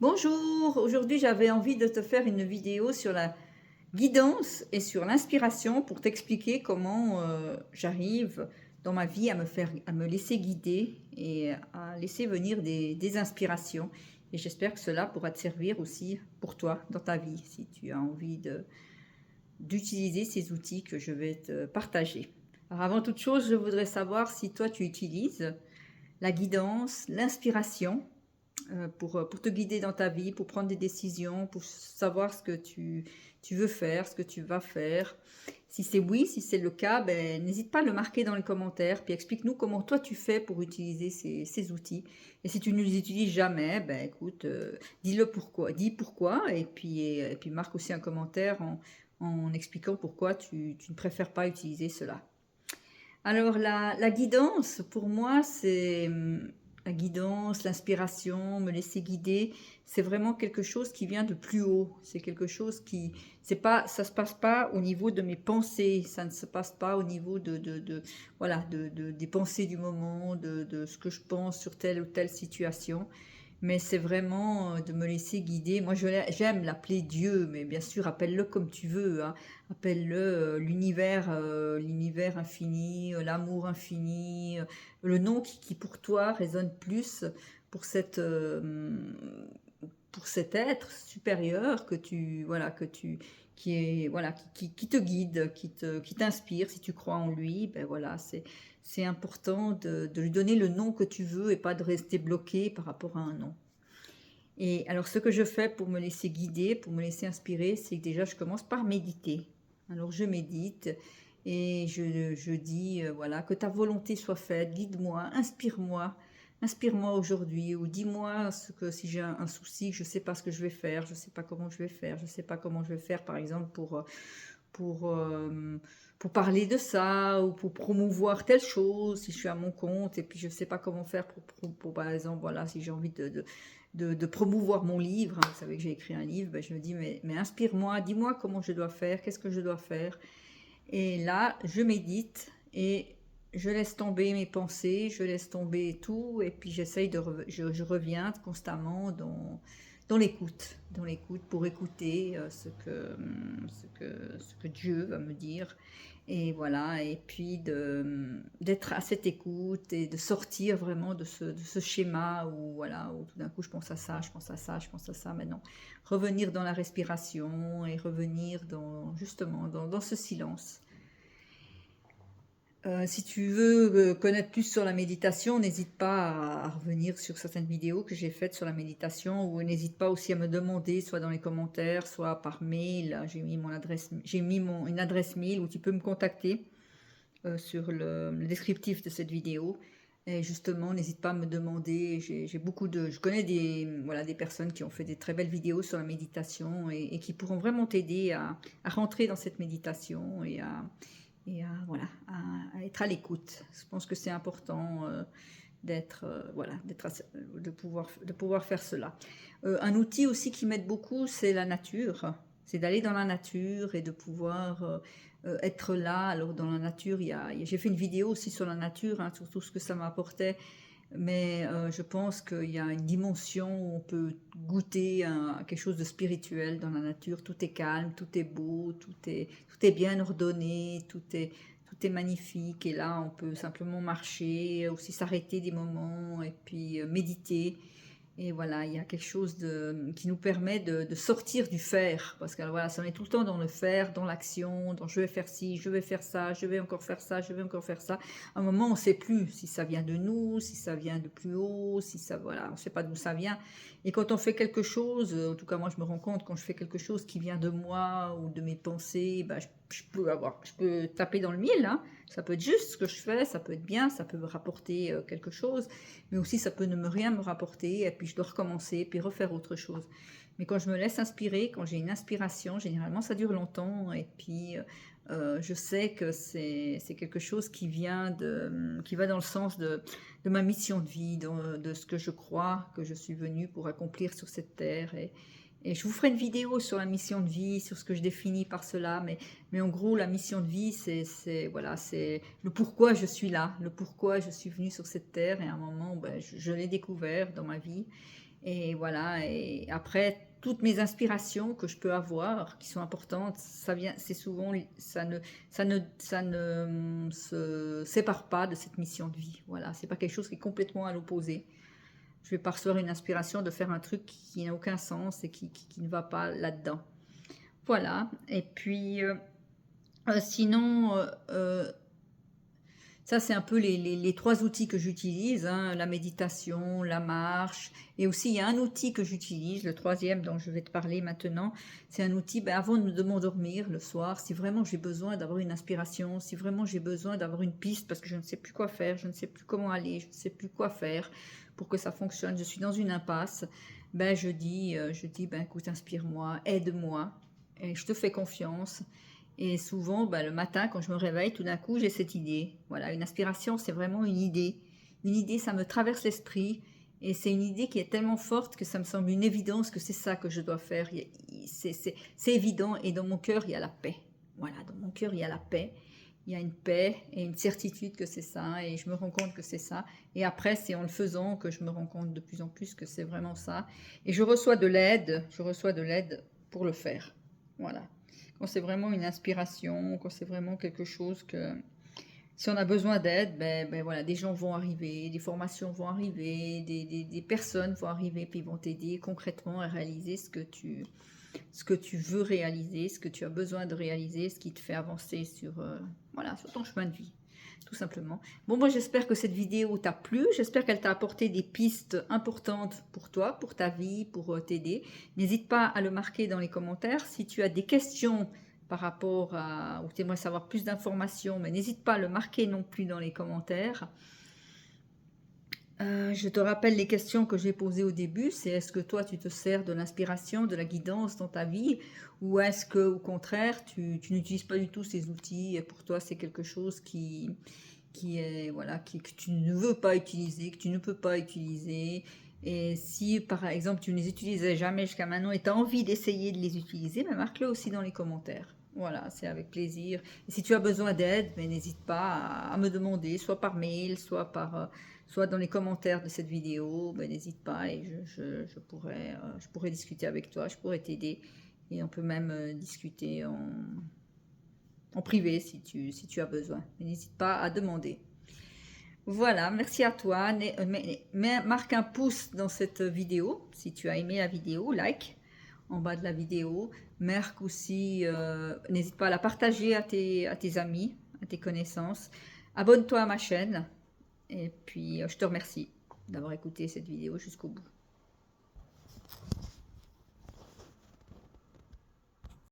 Bonjour, aujourd'hui j'avais envie de te faire une vidéo sur la guidance et sur l'inspiration pour t'expliquer comment j'arrive dans ma vie à me laisser guider et à laisser venir des inspirations. Et j'espère que cela pourra te servir aussi pour toi dans ta vie si tu as envie d'utiliser ces outils que je vais te partager. Alors avant toute chose, je voudrais savoir si toi tu utilises la guidance, l'inspiration pour te guider dans ta vie, pour prendre des décisions, pour savoir ce que tu veux faire, ce que tu vas faire. Si c'est oui, si c'est le cas, ben, n'hésite pas à le marquer dans les commentaires, puis explique-nous comment toi tu fais pour utiliser ces outils. Et si tu ne les utilises jamais, ben écoute, dis-le pourquoi, dis pourquoi, et puis marque aussi un commentaire en expliquant pourquoi tu ne préfères pas utiliser cela. Alors la guidance, pour moi, c'est la guidance, l'inspiration, me laisser guider, c'est vraiment quelque chose qui vient de plus haut. C'est quelque chose qui, c'est pas, ça se passe pas au niveau de mes pensées, ça ne se passe pas au niveau voilà, des pensées du moment, de ce que je pense sur telle ou telle situation. Mais c'est vraiment de me laisser guider. Moi, j'aime l'appeler Dieu, mais bien sûr, appelle-le comme tu veux, hein. Appelle-le l'univers infini, l'amour infini, le nom qui pour toi résonne plus pour pour cet être supérieur qui est, voilà, qui te guide, qui t'inspire. Si tu crois en lui, ben voilà, c'est important de lui donner le nom que tu veux et pas de rester bloqué par rapport à un nom. Et alors, ce que je fais pour me laisser guider, pour me laisser inspirer, c'est que déjà, je commence par méditer. Alors, je médite et je dis, voilà, que ta volonté soit faite, guide-moi, inspire-moi aujourd'hui, ou dis-moi ce que si j'ai un souci, je ne sais pas ce que je vais faire, je ne sais pas comment je vais faire, je ne sais pas comment je vais faire, par exemple, pour, euh, pour parler de ça, ou pour promouvoir telle chose, si je suis à mon compte, et puis je ne sais pas comment faire par exemple, voilà, si j'ai envie de promouvoir mon livre, hein, vous savez que j'ai écrit un livre, ben je me dis, mais inspire-moi, dis-moi comment je dois faire, qu'est-ce que je dois faire. Et là, je médite et je laisse tomber mes pensées, je laisse tomber tout, et puis je reviens constamment dans l'écoute pour écouter ce que Dieu va me dire. Et voilà, et puis d'être à cette écoute et de sortir vraiment de ce schéma où, voilà, où tout d'un coup je pense à ça, je pense à ça, je pense à ça. Maintenant, revenir dans la respiration et revenir justement dans ce silence. Si tu veux connaître plus sur la méditation, n'hésite pas à revenir sur certaines vidéos que j'ai faites sur la méditation, ou n'hésite pas aussi à me demander, soit dans les commentaires, soit par mail. J'ai mis une adresse mail où tu peux me contacter sur le descriptif de cette vidéo. Et justement, n'hésite pas à me demander. Je connais voilà, des personnes qui ont fait des très belles vidéos sur la méditation et qui pourront vraiment t'aider à rentrer dans cette méditation voilà, à être à l'écoute. Je pense que c'est important voilà, de pouvoir faire cela. Un outil aussi qui m'aide beaucoup, c'est la nature. C'est d'aller dans la nature et de pouvoir être là. Alors dans la nature, j'ai fait une vidéo aussi sur la nature, hein, sur tout ce que ça m'apportait. Mais je pense qu'il y a une dimension où on peut goûter à quelque chose de spirituel dans la nature. Tout est calme, tout est beau, tout est bien ordonné, tout est magnifique. Et là, on peut simplement marcher, aussi s'arrêter des moments et puis méditer. Et voilà, il y a quelque chose qui nous permet de sortir du faire. Parce que voilà, si on est tout le temps dans le faire, dans l'action, dans je vais faire ci, je vais faire ça, je vais encore faire ça, je vais encore faire ça. À un moment, on ne sait plus si ça vient de nous, si ça vient de plus haut, si ça, voilà, on ne sait pas d'où ça vient. Et quand on fait quelque chose, en tout cas moi je me rends compte, quand je fais quelque chose qui vient de moi ou de mes pensées, ben, je peux taper dans le mille, hein. Ça peut être juste ce que je fais, ça peut être bien, ça peut me rapporter quelque chose, mais aussi ça peut ne me rien me rapporter, et puis je dois recommencer, puis refaire autre chose. Mais quand je me laisse inspirer, quand j'ai une inspiration, généralement ça dure longtemps, et puis je sais que c'est quelque chose qui va dans le sens de ma mission de vie, de ce que je crois que je suis venue pour accomplir sur cette terre. Et je vous ferai une vidéo sur la mission de vie, sur ce que je définis par cela, mais en gros, la mission de vie, voilà, c'est le pourquoi je suis là, le pourquoi je suis venue sur cette terre, et à un moment, ben, je l'ai découvert dans ma vie, Et voilà, et après, toutes mes inspirations que je peux avoir, qui sont importantes, ça vient, c'est souvent, ça ne se sépare pas de cette mission de vie. Voilà, c'est pas quelque chose qui est complètement à l'opposé. Je vais pas recevoir une inspiration de faire un truc qui n'a aucun sens et qui ne va pas là-dedans. Voilà, et puis sinon, ça, c'est un peu les trois outils que j'utilise, hein, la méditation, la marche, et aussi il y a un outil que j'utilise, le troisième dont je vais te parler maintenant, c'est un outil avant de m'endormir le soir, si vraiment j'ai besoin d'avoir une inspiration, si vraiment j'ai besoin d'avoir une piste parce que je ne sais plus quoi faire, je ne sais plus comment aller, je ne sais plus quoi faire pour que ça fonctionne, je suis dans une impasse, je dis, écoute, inspire-moi, aide-moi, et je te fais confiance. Et souvent, le matin, quand je me réveille, tout d'un coup, j'ai cette idée. Voilà, une inspiration, c'est vraiment une idée. Une idée, ça me traverse l'esprit. Et c'est une idée qui est tellement forte que ça me semble une évidence que c'est ça que je dois faire. C'est évident. Et dans mon cœur, il y a la paix. Voilà, dans mon cœur, il y a la paix. Il y a une paix et une certitude que c'est ça. Et je me rends compte que c'est ça. Et après, c'est en le faisant que je me rends compte de plus en plus que c'est vraiment ça. Et je reçois de l'aide. Je reçois de l'aide pour le faire. Voilà. Quand c'est vraiment une inspiration, quand c'est vraiment quelque chose que... Si on a besoin d'aide, voilà, des gens vont arriver, des formations vont arriver, des personnes vont arriver, puis ils vont t'aider concrètement à réaliser ce que tu veux réaliser, ce que tu as besoin de réaliser, ce qui te fait avancer sur, voilà, sur ton chemin de vie, tout simplement. Bon, moi j'espère que cette vidéo t'a plu, j'espère qu'elle t'a apporté des pistes importantes pour toi, pour ta vie, pour t'aider. N'hésite pas à le marquer dans les commentaires. Si tu as des questions par rapport à, ou tu aimerais savoir plus d'informations, mais n'hésite pas à le marquer non plus dans les commentaires. Je te rappelle les questions que j'ai posées au début, c'est est-ce que toi tu te sers de l'inspiration, de la guidance dans ta vie, ou est-ce que au contraire tu n'utilises pas du tout ces outils et pour toi c'est quelque chose qui est voilà que tu ne veux pas utiliser, que tu ne peux pas utiliser, et si par exemple tu ne les utilisais jamais jusqu'à maintenant et tu as envie d'essayer de les utiliser, marque-le aussi dans les commentaires. Voilà, c'est avec plaisir. Et si tu as besoin d'aide, n'hésite pas à me demander, soit par mail, soit dans les commentaires de cette vidéo. N'hésite pas et je pourrais discuter avec toi, je pourrais t'aider. Et on peut même discuter en privé si tu as besoin. N'hésite pas à demander. Voilà, merci à toi. Marque un pouce dans cette vidéo si tu as aimé la vidéo, like en bas de la vidéo. Marque aussi, n'hésite pas à la partager à tes amis, à tes connaissances. Abonne-toi à ma chaîne et puis je te remercie d'avoir écouté cette vidéo jusqu'au bout.